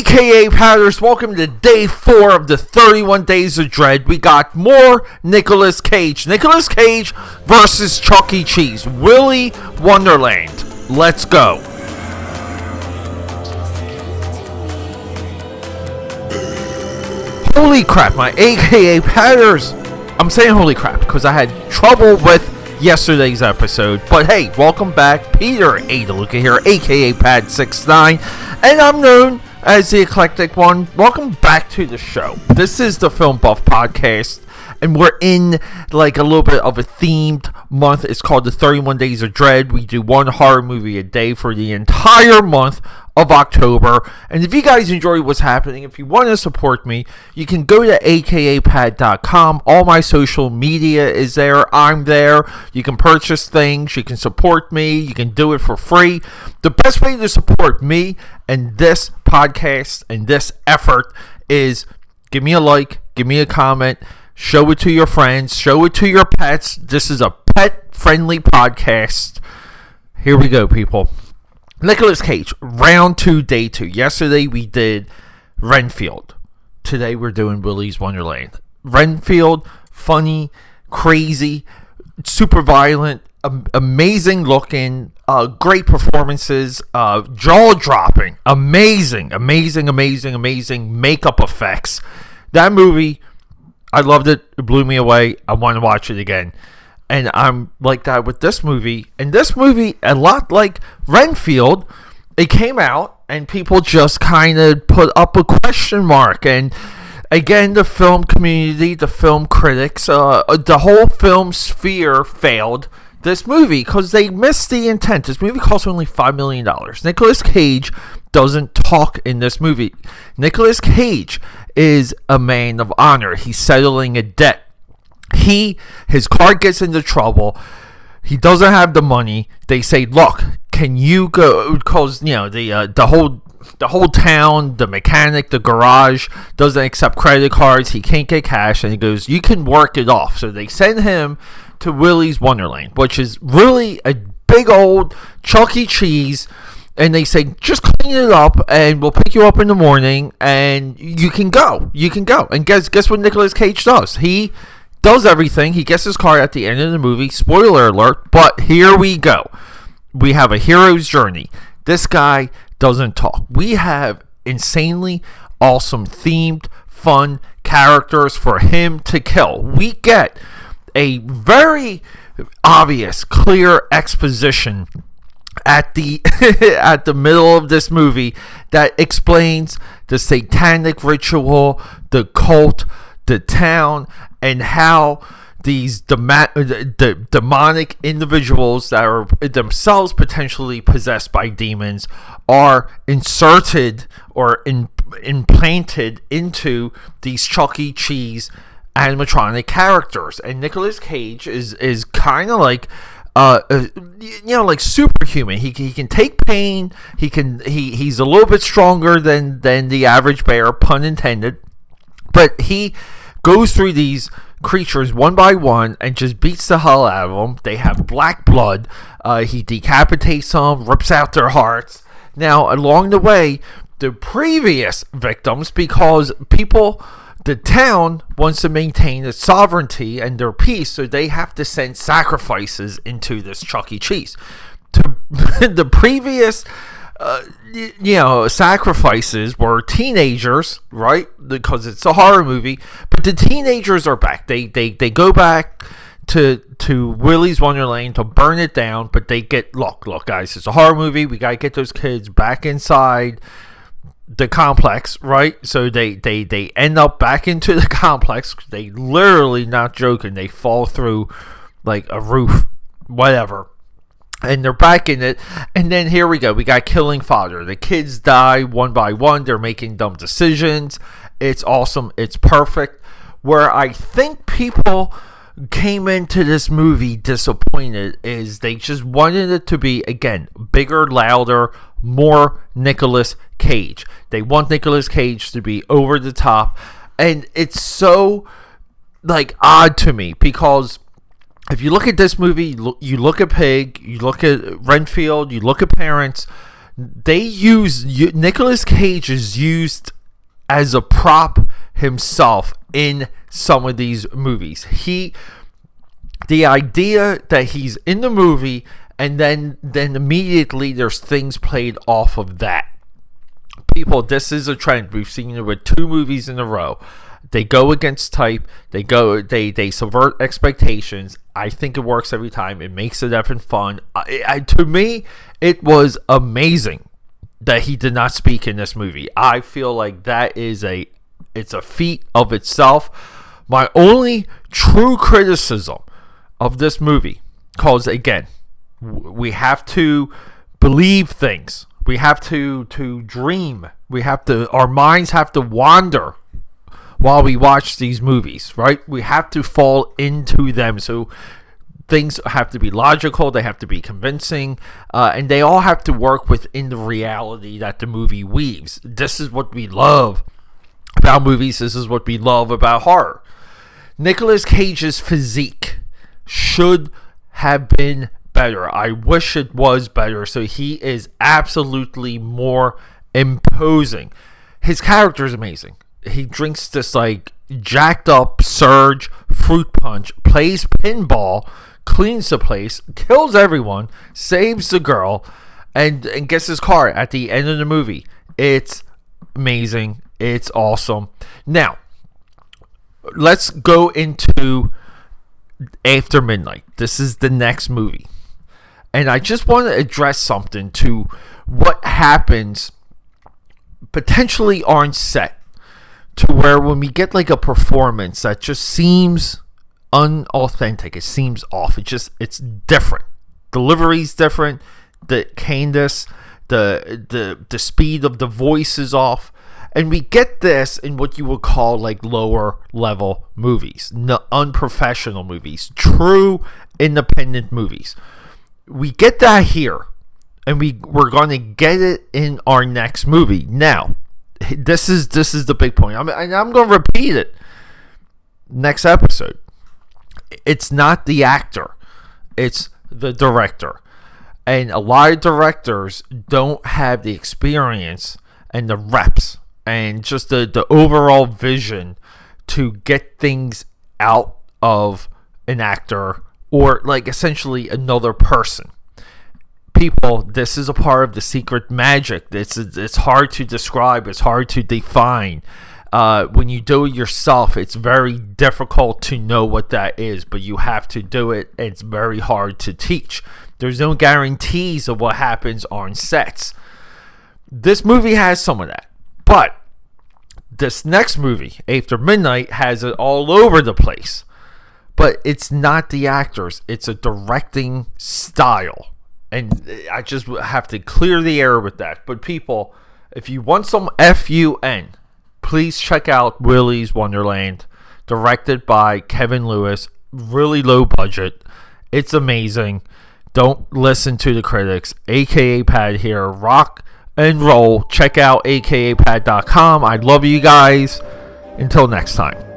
AKAPADers, welcome to day 4 of the 31 Days of Dread. We got more Nicolas Cage. Nicolas Cage versus Chucky Cheese. Willy, Wonderland. Let's go. Holy crap, my AKAPADers. I'm saying holy crap because I had trouble with yesterday's episode. But hey, welcome back. Peter A. DeLuca here, AKAPAD69. And I'm known as the Eclectic One. Welcome back to the show. This is the Film Buff Podcast, and we're in like a little bit of a themed month. It's called the 31 Days of Dread. We do one horror movie a day for the entire month of October. And if you guys enjoy what's happening, if you want to support me, you can go to akapad.com. All my social media is there. I'm there. You can purchase things. You can support me. You can do it for free. The best way to support me and this podcast and this effort is give me a like, give me a comment, show it to your friends, show it to your pets. This is a pet-friendly podcast. Here we go, people. Nicolas Cage, round 2, day 2. Yesterday we did Renfield. Today we're doing Willy's Wonderland. Renfield, funny, crazy, super violent, amazing looking, great performances, jaw-dropping, amazing makeup effects. That movie, I loved it. It blew me away. I want to watch it again. And I'm like that with this movie. And this movie, a lot like Renfield, it came out and people just kind of put up a question mark. And again, the film community, the film critics, the whole film sphere failed this movie because they missed the intent. This movie cost only $5 million. Nicolas Cage doesn't talk in this movie. Nicolas Cage is a man of honor. He's settling a debt. His car gets into trouble. He doesn't have the money. They say, look, can you go, because the whole town, the mechanic, the garage doesn't accept credit cards. He can't get cash. And he goes, you can work it off. So they send him to Willy's Wonderland, which is really a big old Chucky Cheese. And they say, just clean it up and we'll pick you up in the morning and you can go. And guess what Nicolas Cage does? He does everything. He gets his car at the end of the movie. Spoiler alert. But here we go. We have a hero's journey. This guy doesn't talk. We have insanely awesome themed, fun characters for him to kill. We get a very obvious, clear exposition at the at the middle of this movie that explains the satanic ritual, the cult, the town, and how these demonic individuals that are themselves potentially possessed by demons are inserted or implanted into these Chucky Cheese animatronic characters. And Nicolas Cage is kind of like like superhuman. He can take pain. He's a little bit stronger than the average bear, pun intended. But he goes through these creatures one by one and just beats the hell out of them. They have black blood. He decapitates them, rips out their hearts. Now, along the way, the previous victims, because the town wants to maintain its sovereignty and their peace, so they have to send sacrifices into this Chucky Cheese. The previous sacrifices were teenagers, right? Because it's a horror movie. But the teenagers are back. They go back to Willy's Wonderland to burn it down. But they get look, guys. It's a horror movie. We gotta get those kids back inside the complex, right? So they end up back into the complex. They literally, not joking, they fall through like a roof, whatever. And they're back in it. And then here we go. We got killing fodder. The kids die one by one. They're making dumb decisions. It's awesome. It's perfect. Where I think people came into this movie disappointed is they just wanted it to be, again, bigger, louder, more Nicolas Cage. They want Nicolas Cage to be over the top. And it's so odd to me because if you look at this movie, you look at Pig, you look at Renfield, you look at Parents, Nicolas Cage is used as a prop himself in some of these movies. The idea that he's in the movie and then immediately there's things played off of that. People, this is a trend. We've seen it with 2 movies in a row. They go against type. They subvert expectations. I think it works every time. It makes it effing fun. To me, it was amazing that he did not speak in this movie. I feel like that is it's a feat of itself. My only true criticism of this movie, because again, we have to believe things. We have to dream. Our minds have to wander while we watch these movies, right? We have to fall into them. So things have to be logical. They have to be convincing. And they all have to work within the reality that the movie weaves. This is what we love about movies. This is what we love about horror. Nicolas Cage's physique should have been better. I wish it was better. So he is absolutely more imposing. His character is amazing. He drinks this like jacked up Surge fruit punch, plays pinball, cleans the place, kills everyone, saves the girl, and gets his car at the end of the movie. It's amazing. It's awesome. Now, let's go into After Midnight. This is the next movie. And I just want to address something to what happens potentially on set, to where when we get like a performance that just seems unauthentic, it seems off, it's different. Delivery's different, the cadence, the speed of the voice is off, and we get this in what you would call like lower level movies, unprofessional movies, true independent movies. We get that here, and we're going to get it in our next movie. Now, this is the big point. I'm going to repeat it next episode. It's not the actor, it's the director. And a lot of directors don't have the experience and the reps and just the overall vision to get things out of an actor or like essentially another person. People, this is a part of the secret magic. It's hard to describe. It's hard to define. When you do it yourself, it's very difficult to know what that is, but you have to do it. It's very hard to teach. There's no guarantees of what happens on sets. This movie has some of that, but this next movie, After Midnight, has it all over the place. But it's not the actors. It's a directing style. And I just have to clear the air with that. But people, if you want some FUN, please check out Willy's Wonderland, directed by Kevin Lewis. Really low budget. It's amazing. Don't listen to the critics. AKAPAD here. Rock and roll. Check out akapad.com. I love you guys. Until next time.